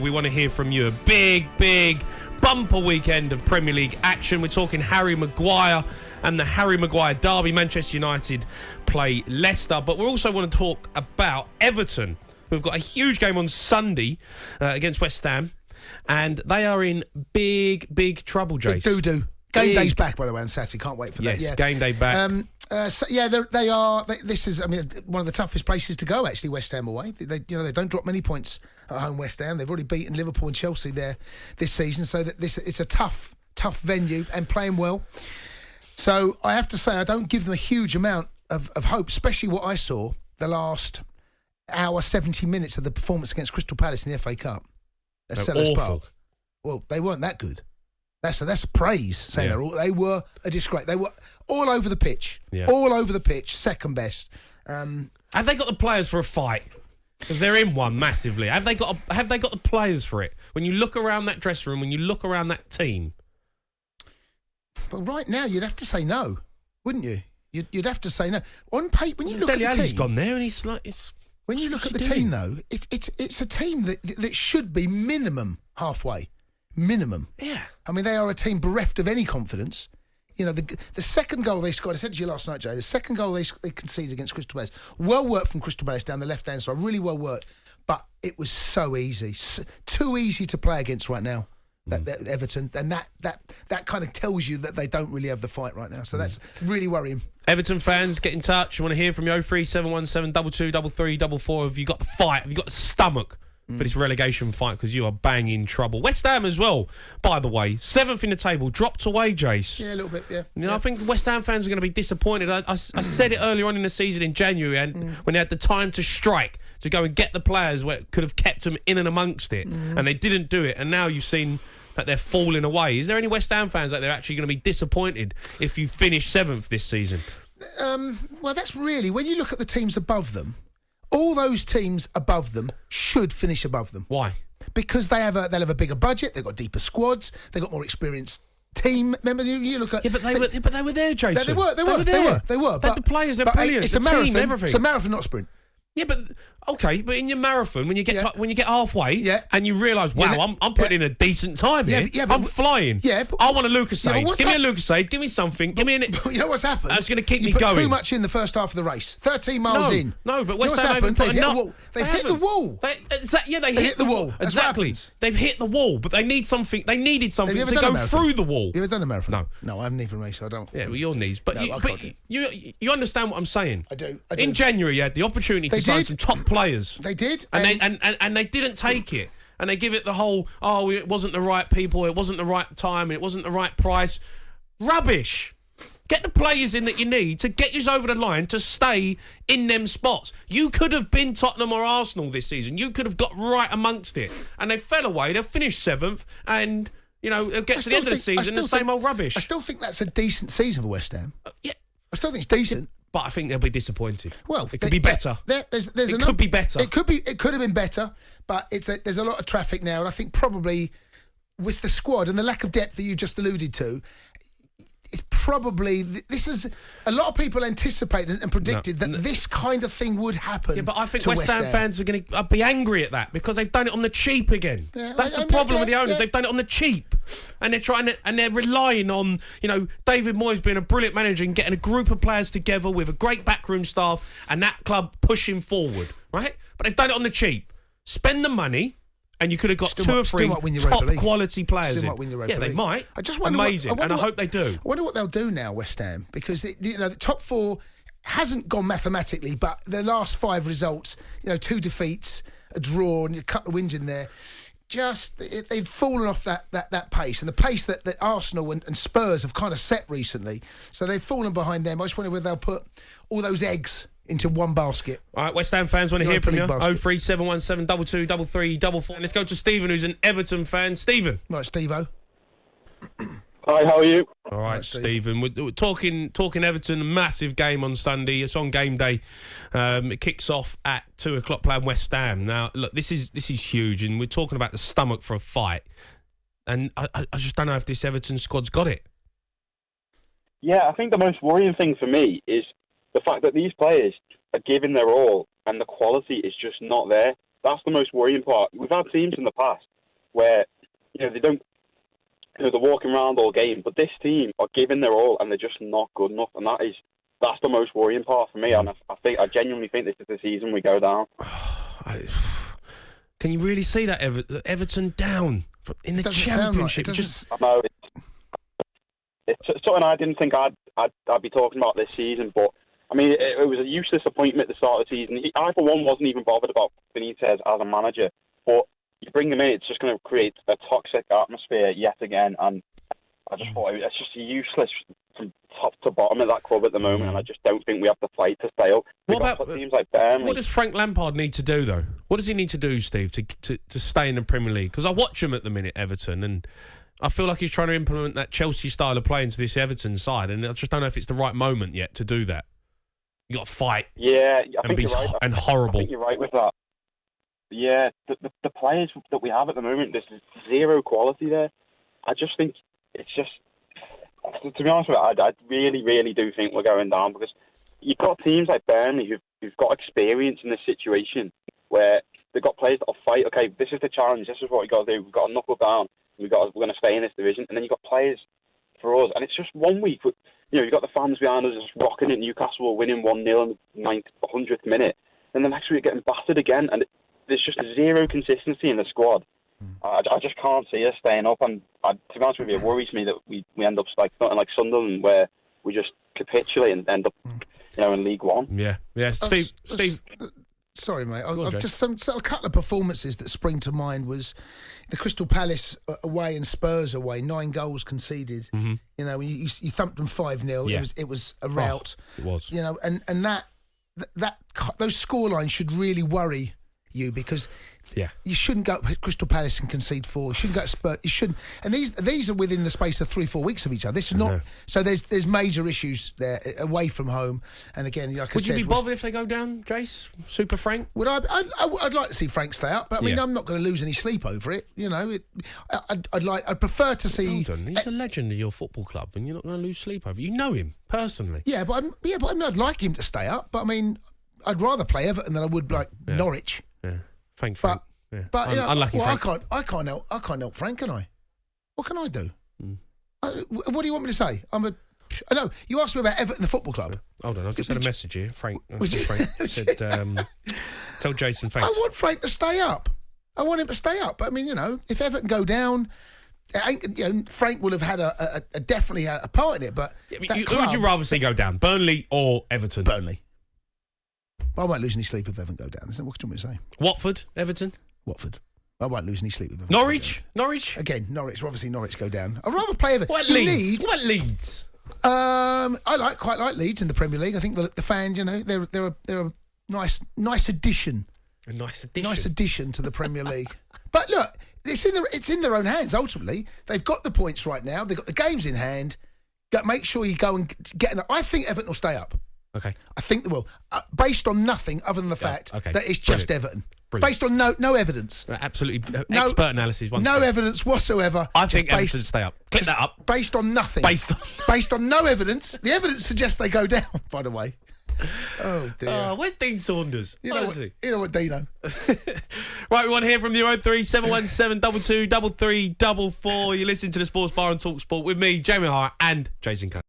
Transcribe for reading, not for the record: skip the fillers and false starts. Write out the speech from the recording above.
We want to hear from you. A big bumper weekend of Premier League action. We're talking Harry Maguire and the Harry Maguire derby. Manchester United play Leicester. But we also want to talk about Everton, who've got a huge game on Sunday against West Ham. And they are in big trouble, Jace. Big doo-doo. Game day's back, by the way, on Saturday. Can't wait for that. Yes, game day back. They are. This is, one of the toughest places to go. Actually, West Ham away. They don't drop many points at home. West Ham. They've already beaten Liverpool and Chelsea there this season. So it's a tough venue and playing well. So I have to say, I don't give them a huge amount of hope, especially what I saw the last hour, 70 minutes of the performance against Crystal Palace in the FA Cup. They're awful. Well, they weren't that good. That's a praise. Saying they were a disgrace. They were all over the pitch. Yeah. All over the pitch. Second best. Have they got the players for a fight? Because they're in one massively. Have they got the players for it? When you look around that dressing room, when you look around that team. But right now, you'd have to say no, wouldn't you? You'd have to say no. On paper, when you look at the team, gone there, and he's like, when you look at the team, though, it's a team that should be minimum halfway. Minimum. Yeah. I mean, they are a team bereft of any confidence. You know, the second goal they scored, I said to you last night, Jay, the second goal they conceded against Crystal Palace, well worked from Crystal Palace down the left-hand side, really well worked, but it was so easy. Too easy to play against right now, that Everton. And that kind of tells you that they don't really have the fight right now. So that's really worrying. Everton fans, get in touch. I want to hear from you. 03717 223344. Have you got the fight? Have you got the stomach for this relegation fight? Because you are bang in trouble. West Ham as well, by the way. 7th in the table. Dropped away, Jace. Yeah, a little bit, yeah. I think West Ham fans are going to be disappointed. I said it earlier on in the season in January, and when they had the time to strike, to go and get the players where it could have kept them in and amongst it. And they didn't do it. And now you've seen that they're falling away. Is there any West Ham fans that they're actually going to be disappointed if you finish 7th this season? Well, that's really, when you look at the teams above them, all those teams above them should finish above them. Why? Because they'll have a bigger budget, they've got deeper squads, they've got more experienced team. Remember, you look at... Yeah, but they were there, Jason. They were. But the players, they're brilliant. It's a marathon, everything. It's a marathon, not a sprint. Yeah, but okay, but in your marathon, when you get halfway, and you realise, wow, I'm putting in a decent time here. I'm flying. Yeah, but, I want a Lucasade. Give me a Lucasade. Give me something. Give me an. You know what's happened? That's going to keep me put going. Too much in the first half of the race. 13 miles in. No, but West Ham haven't happened? They've hit the wall. They hit the wall. Exactly. They've hit the wall, but they need something. They needed something to go through the wall. You ever done a marathon? No, I haven't even raced. So I don't. Yeah, well, your knees, but you understand what I'm saying. I do. In January, you had the opportunity to sign some top players. They did, and they didn't take it, and they give it the whole, it wasn't the right people, it wasn't the right time, and it wasn't the right price. Rubbish. Get the players in that you need to get you over the line to stay in them spots. You could have been Tottenham or Arsenal this season. You could have got right amongst it, and they fell away. They'll finish 7th, and they'll get to the end of the season the same old rubbish. I still think that's a decent season for West Ham. Yeah, I still think it's decent. But I think they'll be disappointed. Well, it could be better. It could be better. It could have been better, but there's a lot of traffic now, and I think probably with the squad and the lack of depth that you just alluded to, it's probably this is a lot of people anticipated and predicted that this kind of thing would happen. Yeah, but I think West Ham fans are going to be angry at that because they've done it on the cheap again. Yeah, that's the problem with the owners. They've done it on the cheap, and they're relying on David Moyes being a brilliant manager and getting a group of players together with a great backroom staff and that club pushing forward, right? But they've done it on the cheap. Spend the money. And you could have got two or three top quality players in. They might. I just wonder amazing, and I hope they do. I wonder what they'll do now, West Ham, because the top 4 hasn't gone mathematically, but the last 5 results, 2 defeats, a draw, and a couple of wins in there. They've fallen off that pace, and the pace that Arsenal and Spurs have kind of set recently. So they've fallen behind them. I just wonder whether they'll put all those eggs into one basket. All right, West Ham fans want to hear from you. 03717 223344. And let's go to Stephen, who's an Everton fan. Stephen. Right, Steve-O. Hi, how are you? All right, Stephen. We're talking Everton, a massive game on Sunday. It's on game day. It kicks off at 2 o'clock playing West Ham. Now, look, this is huge, and we're talking about the stomach for a fight. And I just don't know if this Everton squad's got it. Yeah, I think the most worrying thing for me is the fact that these players are giving their all and the quality is just not there. That's the most worrying part. We've had teams in the past where, they don't, they're walking around all game, but this team are giving their all and they're just not good enough, and that's the most worrying part for me. And I genuinely think this is the season we go down. Can you really see that Everton down in the Championship? I know it's something I didn't think I'd be talking about this season, but I mean it was a useless appointment at the start of the season. I for one wasn't even bothered about Benitez as a manager, but you bring him in, it's just going to create a toxic atmosphere yet again, and I just thought it's just useless from top to bottom of that club at the moment, and I just don't think we have the fight to stay up. What about teams like Burnley? What does Frank Lampard need to do, though? What does he need to do, Steve, to stay in the Premier League? Because I watch him at the minute, Everton, and I feel like he's trying to implement that Chelsea style of play into this Everton side, and I just don't know if it's the right moment yet to do that. You got to fight, and be and horrible. I think you're right with that. Yeah, the players that we have at the moment, there's zero quality there. I just think it's just, to be honest with you, I really, really do think we're going down, because you've got teams like Burnley who've got experience in this situation where they've got players that'll fight. Okay, this is the challenge. This is what we got to do. We've got to knuckle down. We're going to stay in this division, and then you've got players for us, and it's just 1 week. You've got the fans behind us just rocking at Newcastle, winning 1-0 in the 100th minute, and the next week getting battered again, and there's just zero consistency in the squad. I just can't see us staying up, and to be honest with you, it worries me that we end up like something like Sunderland, where we just capitulate and end up, in League One. Yeah. Steve. Sorry, mate. I've just a couple of performances that spring to mind was the Crystal Palace away and Spurs away. 9 goals conceded. Mm-hmm. You thumped them 5-0. Yeah. It was a rout. It was. And that those scorelines should really worry you, because you shouldn't go to Crystal Palace and concede 4. You shouldn't go to Spurs. You shouldn't. And these are within the space of 3-4 weeks of each other. This is not. So there's major issues there away from home. And again, like would you be bothered if they go down, Jace? Super Frank? Would I? I'd like to see Frank stay up, but I mean, I'm not going to lose any sleep over it. I'd prefer to see. Hold on, he's a legend of your football club, and you're not going to lose sleep over. You know him personally. Yeah, but I'd like him to stay up. But I mean, I'd rather play Everton than I would Norwich. Yeah, Frank. But unlucky. Frank. I can't help Frank, can I? What can I do? What do you want me to say? I know you asked me about Everton, the football club. Hold on, I've just had a message here. Frank said, "Tell Jason thanks." I want Frank to stay up. I want him to stay up. I mean, if Everton go down, Frank will have had definitely had a part in it. But who would you rather see go down, Burnley or Everton? Burnley. I won't lose any sleep if Everton go down. What do you want me to say? Watford, Everton? Watford. I won't lose any sleep if Everton Norwich? Again, Norwich. Obviously, Norwich go down. I'd rather play Everton. What Leeds? I quite like Leeds in the Premier League. I think the fans, they're a nice addition. A nice addition. Nice addition to the Premier League. But look, it's in their own hands. Ultimately, they've got the points right now. They've got the games in hand. Make sure you go and get. I think Everton will stay up. Okay. I think they will, based on nothing other than the fact that it's just Everton. Brilliant. Based on no evidence. Absolutely. Expert analysis. No evidence whatsoever. I think Everton stay up. Click that up. Based on nothing. Based on no evidence. The evidence suggests they go down, by the way. Oh, dear. Where's Dean Saunders? You know what, Dino? Right, we want to hear from you. 03 717 22 33 44. You're listening to the Sports Bar on talkSPORT with me, Jamie Hart, and Jason Cunningham.